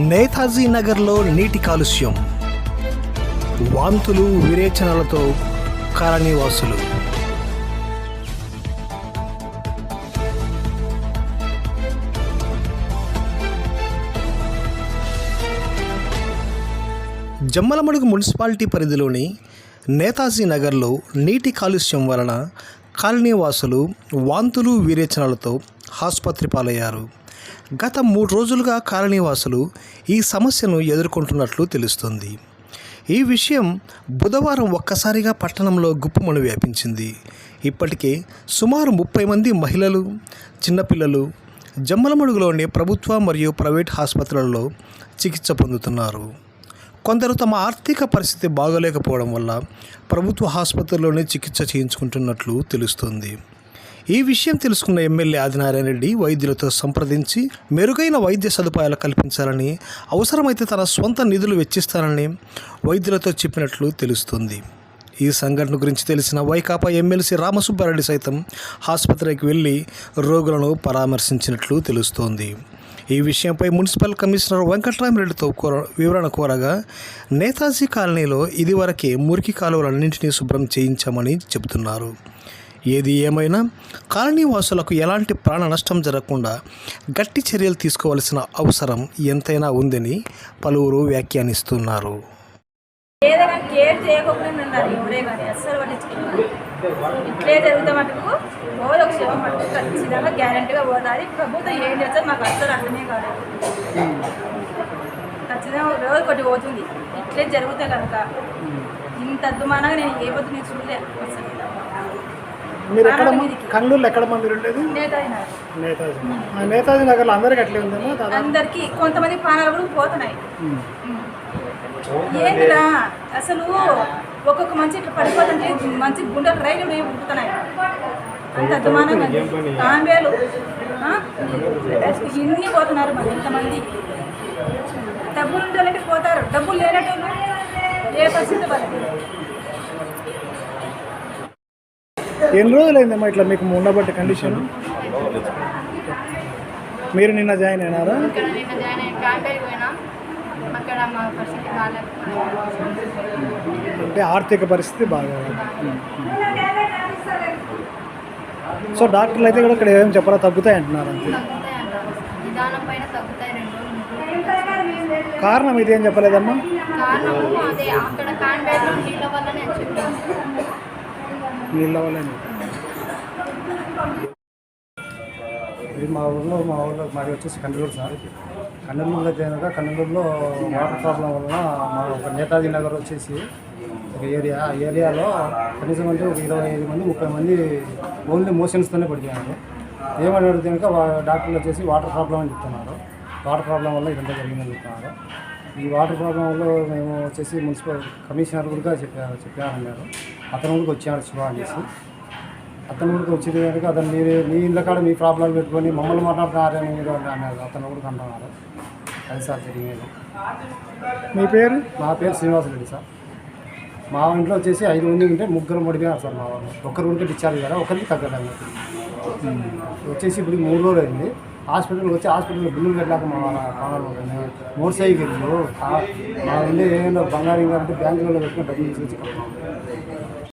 నేతాజీ నగర్లో నీటి కాలుష్యం, వాంతులు విరేచనాలతో కాలనీవాసులు. జమ్మలమడుగు మున్సిపాలిటీ పరిధిలోని నేతాజీ నగర్లో నీటి కాలుష్యం వలన కాలనీవాసులు వాంతులు విరేచనాలతో ఆసుపత్రి పాలయ్యారు. గత 3 రోజులుగా కాలనీవాసులు ఈ సమస్యను ఎదుర్కొంటున్నట్లు తెలుస్తుంది. ఈ విషయం బుధవారం ఒక్కసారిగా పట్టణంలో గుప్పుమని వ్యాపించింది. ఇప్పటికే సుమారు 30 మంది మహిళలు, చిన్నపిల్లలు జమ్మలమడుగులోని ప్రభుత్వ మరియు ప్రైవేట్ ఆసుపత్రులలో చికిత్స పొందుతున్నారు. కొందరు తమ ఆర్థిక పరిస్థితి బాగోలేకపోవడం వల్ల ప్రభుత్వ ఆసుపత్రుల్లోనే చికిత్స చేయించుకుంటున్నట్లు తెలుస్తుంది. ఈ విషయం తెలుసుకున్న ఎమ్మెల్యే ఆదినారాయణ రెడ్డి వైద్యులతో సంప్రదించి మెరుగైన వైద్య సదుపాయాలు కల్పించాలని, అవసరమైతే తన సొంత నిధులు వెచ్చిస్తానని వైద్యులతో చెప్పినట్లు తెలుస్తుంది. ఈ సంఘటన గురించి తెలిసిన వైకాపా ఎమ్మెల్సీ రామసుబ్బారెడ్డి సైతం ఆసుపత్రికి వెళ్ళి రోగులను పరామర్శించినట్లు తెలుస్తోంది. ఈ విషయంపై మున్సిపల్ కమిషనర్ వెంకట్రామరెడ్డితో వివరణ కోరగా, నేతాజీ కాలనీలో ఇదివరకే మురికి కాలువలన్నింటినీ శుభ్రం చేయించామని చెబుతున్నారు. ఏది ఏమైనా కాలనీవాసులకు ఎలాంటి ప్రాణ నష్టం జరగకుండా గట్టి చర్యలు తీసుకోవాల్సిన అవసరం ఎంతైనా ఉందని పలువురు వ్యాఖ్యానిస్తున్నారు. ఏదైనా కేర్ చేయకపోయినా ఉన్నారు ఎవరే కానీ అస్సలు పట్టించుకున్నారు. ఇట్లే జరుగుతా మటుకు రోజు ఒక క్షేమం మటుకు ఖచ్చితంగా గ్యారెంటీగా పోతుంది. ప్రభుత్వం ఏం చేస్తే మాకు అస్సలు అర్థమే కాదు. ఖచ్చితంగా రోజు ఒకటి పోతుంది. ఇట్లే జరుగుతాయి కనుక ఇంత అద్దుమానంగా నేను ఏ పొద్దు నేను చూడలే. అసలు మీరు ఎక్కడ కర్నూలు ఎక్కడ మీరు ఉండేది? నేతాజీ నగర్లో అందరికి అట్లే ఉందమ్మా? అందరికీ కొంతమంది ప్రాణాలు కూడా పోతున్నాయి. ఏంటిరా అసలు ఒక్కొక్క మంచి ఇట్లా పడిపోతుంటే మంచి గుండెలు రైలు పుట్టుతున్నాయి. అంత అద్దుమానంగా కాంబేలు ఇన్ని పోతున్నారు. మరి ఇంతమంది డబ్బులు ఉండాలంటే పోతారు, డబ్బులు లేనట్టు ఏ పరిస్థితి వాళ్ళకి. ఎన్ని రోజులైందమ్మా ఇట్లా మీకు ఉండబట్టి కండిషన్? మీరు నిన్న జాయిన్ అయినారా? అంటే ఆర్థిక పరిస్థితి బాగా. సో డాక్టర్లు అయితే కూడా ఇక్కడ ఏం చెప్పాలో తగ్గుతాయి అంటున్నారు. అంతే. కారణం ఇది ఏం చెప్పలేదమ్మా? నీళ్ళ వల్ల ఇది మా ఊళ్ళో మాది వచ్చేసి కన్నూరు సార్. కన్నూరులో చేయగా కన్నూరులో వాటర్ ప్రాబ్లం వలన మా ఒక నేతాజీ నగర్ వచ్చేసి ఒక ఏరియా, ఆ ఏరియాలో కనీసం అంటే ఒక 25 మంది 30 మంది ఓన్లీ మోషన్స్తోనే పడిపోయారు. ఏమని అడిగితే కనుక డాక్టర్లు వచ్చేసి వాటర్ ప్రాబ్లం అని చెప్తున్నారు. వాటర్ ప్రాబ్లం వల్ల ఇదంతా జరిగిందని చెప్తున్నారు. ఈ వాటర్ ప్రాబ్లం వల్ల మేము వచ్చేసి మున్సిపల్ కమిషనర్ కూడా చెప్పారన్నారు. అతను కూడా వచ్చాడు శివ అనేసి. అతను కూడా వచ్చింది కనుక అతను మీ ఇళ్ళ కాడ మీ ప్రాబ్లం పెట్టుకొని మమ్మల్ని మాట్లాడుతున్నారని మీరు అన్నారు. అతను కూడా అంటున్నారు. అది సార్ జరిగేది. మీ పేరు? మా పేరు శ్రీనివాసరెడ్డి సార్. మా ఇంట్లో వచ్చేసి 5 మంది ఉంటే 3 పడిపోయారు సార్. మా వాళ్ళు ఒకరు ఉంటే డిశ్చార్జ్ కదా, ఒకరికి తగ్గలేదు. వచ్చేసి ఇప్పుడు 3 రోజులు అయింది. హాస్పిటల్కి వచ్చి హాస్పిటల్లో బిల్లులు పెట్టలేక మా ప్రాణాలు మోటార్ సైకిళ్ళు మా ఉండే ఏమైనా బంగారం అంటే బ్యాంకులలో పెట్టుకుని డబ్బులు తీసుకొచ్చి